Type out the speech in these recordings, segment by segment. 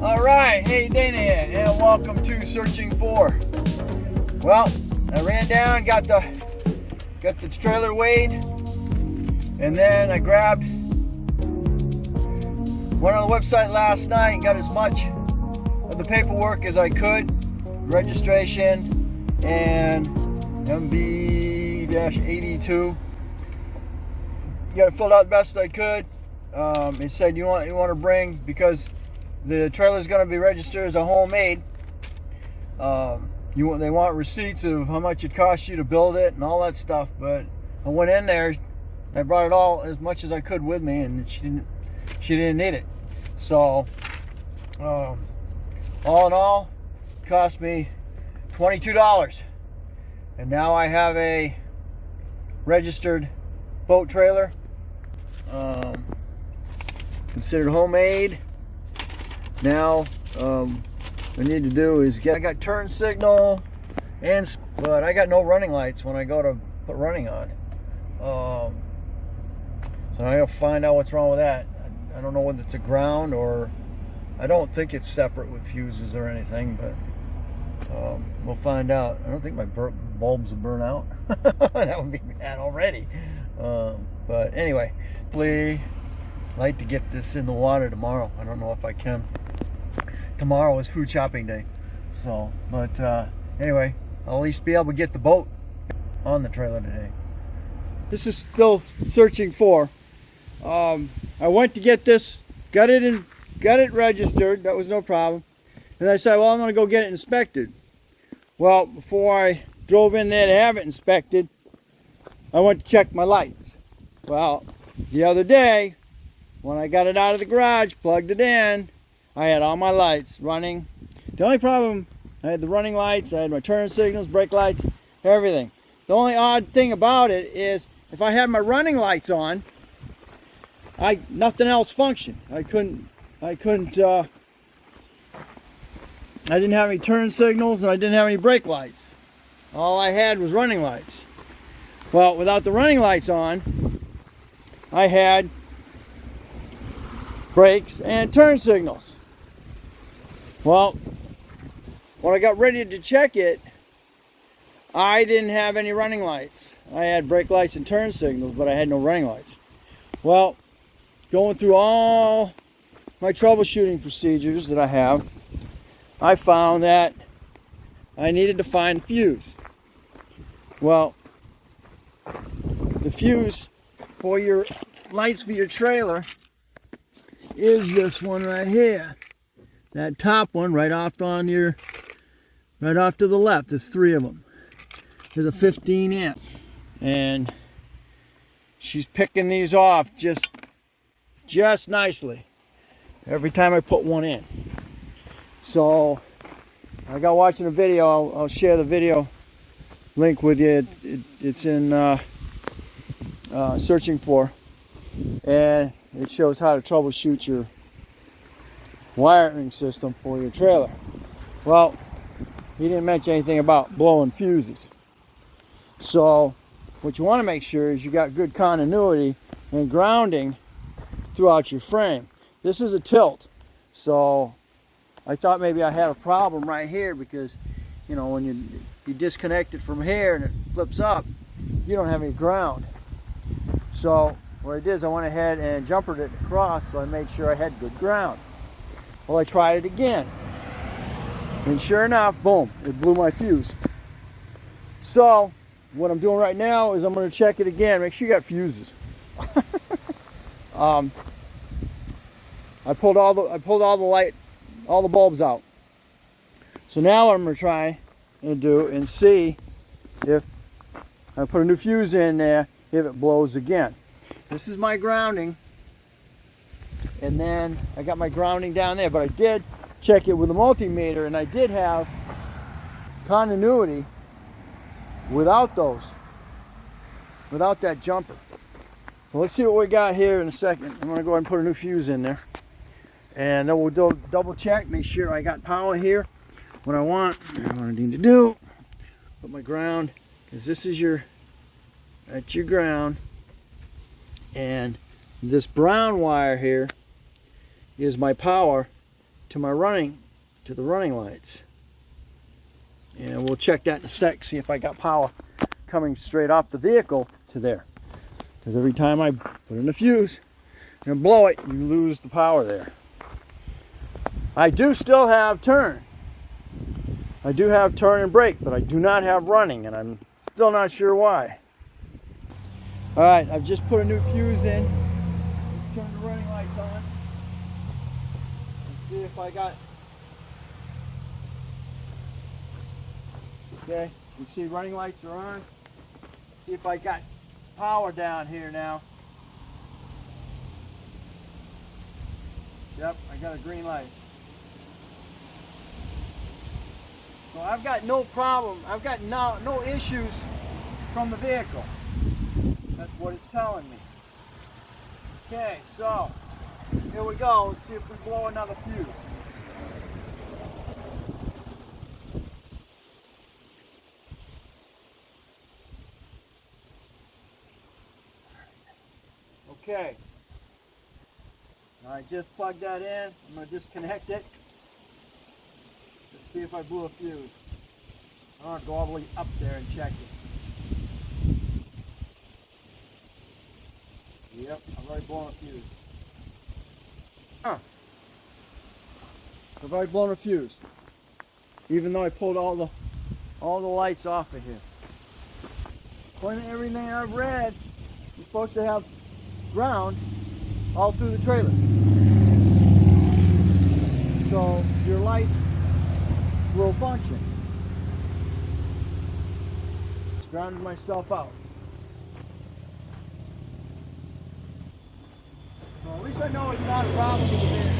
Alright, hey, Dana here, and welcome to Searching For. Well, I ran down, got the trailer weighed, and then I grabbed, went on the website last night and got as much of the paperwork as I could, registration and MB-82. Got it filled out the best I could. It said you want to bring, because the trailer is going to be registered as a homemade. They want receipts of how much it cost you to build it and all that stuff. But I went in there, I brought it all as much as I could with me, and she didn't need it. So all in all, it cost me $22, and now I have a registered boat trailer, considered homemade. Now, what I need to do is I got turn signal, but I got no running lights when I go to put running on. So I gotta find out what's wrong with that. I don't know whether it's a ground or, I don't think it's separate with fuses or anything, but we'll find out. I don't think my bulbs will burn out. That would be bad already. But anyway, hopefully I'd like to get this in the water tomorrow. I don't know if I can. Tomorrow is food shopping day, so, but anyway, I'll at least be able to get the boat on the trailer today. This is still Searching For. I went to get this, got it registered. That was no problem. And I said, well, I'm going to go get it inspected. Well, before I drove in there to have it inspected, I went to check my lights. Well, the other day, when I got it out of the garage, plugged it in, I had all my lights running. The only problem, I had the running lights, I had my turn signals, brake lights, everything. The only odd thing about it is, if I had my running lights on, nothing else functioned. I didn't have any turn signals, and I didn't have any brake lights. All I had was running lights. Well, without the running lights on, I had brakes and turn signals. Well, when I got ready to check it, I didn't have any running lights. I had brake lights and turn signals, but I had no running lights. Well, going through all my troubleshooting procedures that I have, I found that I needed to find a fuse. Well, the fuse for your lights for your trailer is this one right here. That top one right off to the left. There's three of them. There's a 15 amp, and she's picking these off just nicely every time I put one in. So I got watching a video. I'll share the video link with you. It's in Searching For, and it shows how to troubleshoot your wiring system for your trailer. Well, he didn't mention anything about blowing fuses. So what you want to make sure is you got good continuity and grounding throughout your frame. This is a tilt, so I thought maybe I had a problem right here, because you know, when you disconnect it from here and it flips up, you don't have any ground. So what I did is I went ahead and jumpered it across, so I made sure I had good ground. Well, I tried it again, and sure enough, boom, it blew my fuse. So what I'm doing right now is I'm going to check it again, make sure you got fuses. I pulled all the bulbs out. So now what I'm going to try and do and see if I put a new fuse in there, if it blows again. This is my grounding, and then I got my grounding down there, but I did check it with a multimeter, and I did have continuity without that jumper. Well, let's see what we got here in a second. I'm going to go ahead and put a new fuse in there, and then we'll double check, make sure I got power here. What I need to do, put my ground, because this is that's your ground, and this brown wire here is my power to the running lights. And we'll check that in a sec, see if I got power coming straight off the vehicle to there. Because every time I put in a fuse and blow it, you lose the power there. I do still have turn. I do have turn and brake, but I do not have running, and I'm still not sure why. Alright, I've just put a new fuse in. Turn the running lights on. And see if I got... Okay, you see running lights are on. See if I got power down here now. Yep, I got a green light. So I've got no problem, I've got no issues from the vehicle. That's what it's telling me. Okay, so here we go. Let's see if we blow another fuse. Okay. I just plugged that in. I'm going to disconnect it. Let's see if I blew a fuse. I'm going to go all the way up there and check it. Yep, I've already blown a fuse. So I've already blown a fuse. Even though I pulled all the lights off of here. According to everything I've read, you're supposed to have ground all through the trailer. So your lights will function. Just grounded myself out. So at least I know it's not a problem with the vehicle.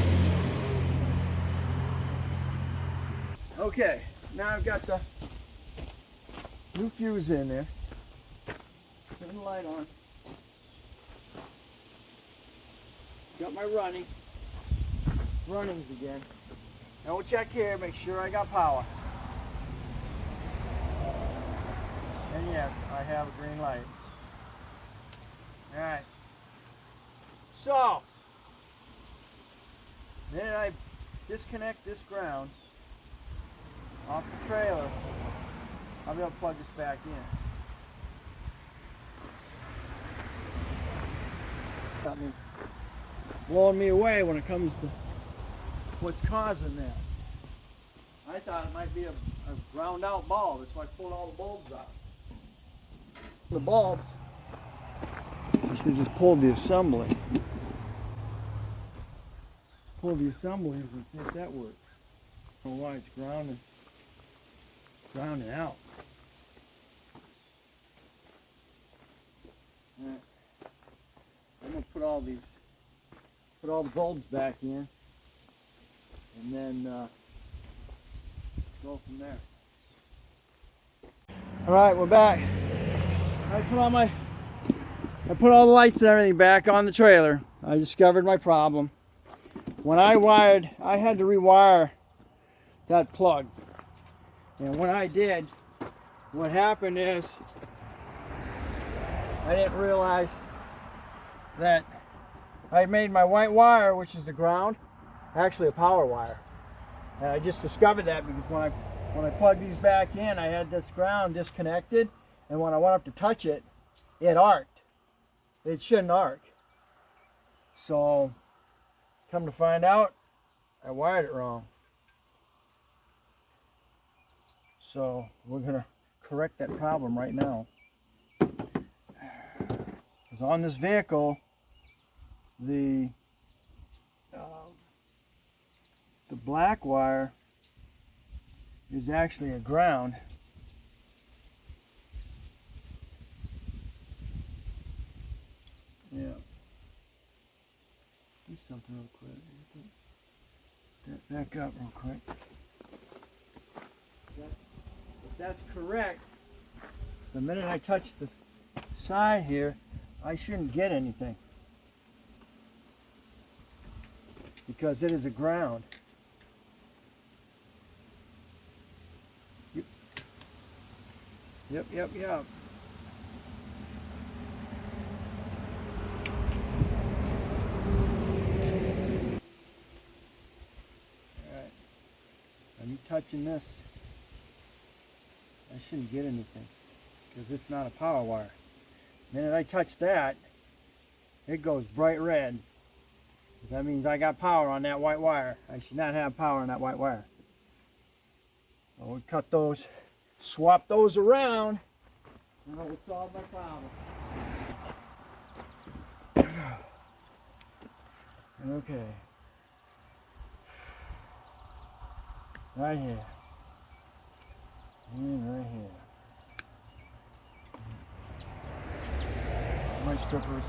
Okay, now I've got the new fuse in there. Turn the light on. Got my runnings again. Now we'll check here, make sure I got power. And yes, I have a green light. Alright. So, then I disconnect this ground off the trailer. I'll be able to plug this back in. Got me blowing me away when it comes to what's causing that. I thought it might be a ground out bulb. That's why I pulled all the bulbs out. The bulbs, I should just pull the assembly. Pull the assemblies and see if that works. I don't know why it's grounding out. Alright. I'm gonna put all the bulbs back in, and then go from there. All right, we're back. I put all the lights and everything back on the trailer. I discovered my problem. When I had to rewire that plug, and when I did, what happened is I didn't realize that I made my white wire, which is the ground, actually a power wire. And I just discovered that because when I plugged these back in, I had this ground disconnected, and when I went up to touch it, it arced. It shouldn't arc. So, come to find out, I wired it wrong. So, we're going to correct that problem right now. Because on this vehicle, the black wire is actually a ground. Yeah. Do something real quick. Back up real quick. If that's correct, the minute I touch the side here, I shouldn't get anything. Because it is a ground. Yep. Are you touching this? I shouldn't get anything because it's not a power wire. The minute I touch that, it goes bright red. That means I got power on that white wire. I should not have power on that white wire. So we cut those, swap those around, and it will solve my problem. Okay. Right here. And right here. My strippers.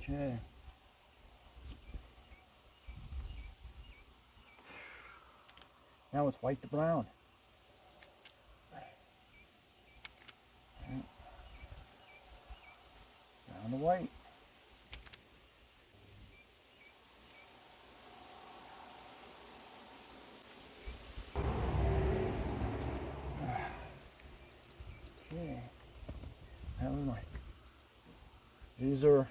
Okay. Now it's white to brown. Brown to white. Okay. That was mine. These are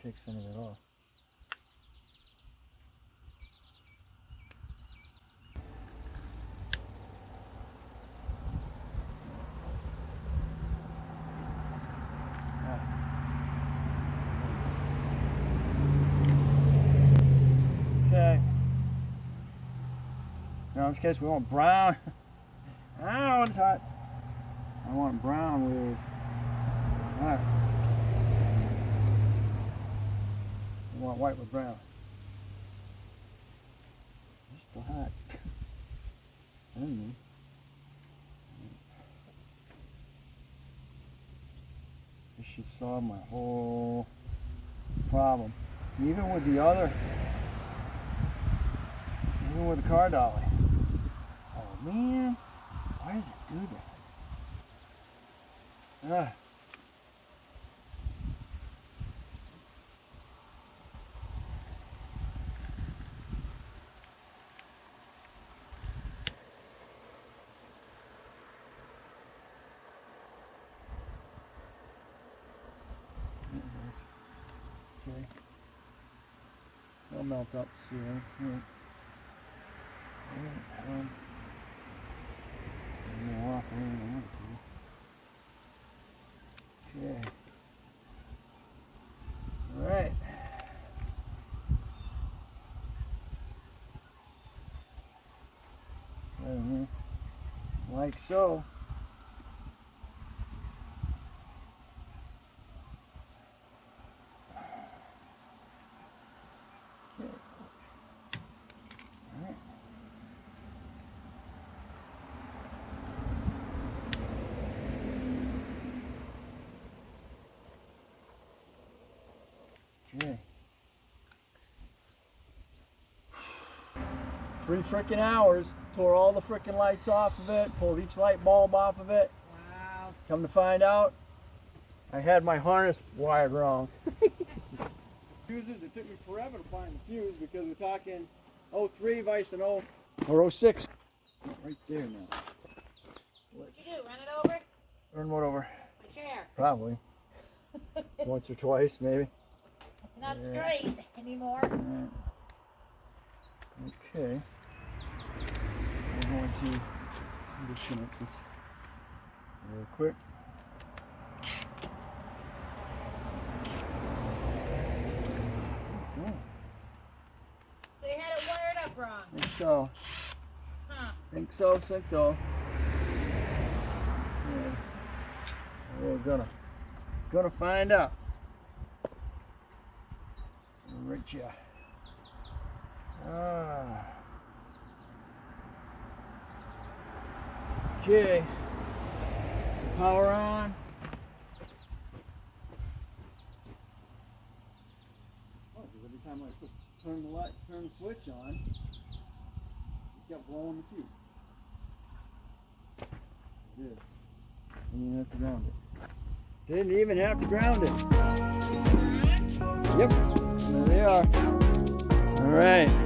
take some of it off. Okay. Now in this case we want brown. Ow, it's hot. I want brown with. Alright. I want white with brown. It's still hot. This should solve my whole problem. Even with the other, even with the car dolly. Oh man, why does it do that? Okay. They'll melt up soon. Okay. All right. Like so. Okay. 3 freaking hours, tore all the freaking lights off of it, pulled each light bulb off of it. Wow. Come to find out, I had my harness wired wrong. Fuses, it took me forever to find the fuse because we're talking 03 vice and 0 or 06. Right there now. Let's you do, run it over? Run what over? The chair. Probably. Once or twice, maybe. It's not straight anymore. Right. Okay. So we're going to disconnect this real quick. Okay. So you had it wired up wrong? Think so. Huh. Think so, though. Yeah. We're gonna find out. Right here. Okay. So power on. Oh, because every time I turn the switch on, it kept blowing the fuse. It is. And you have to ground it. Didn't even have to ground it. Yep, there they are. All right.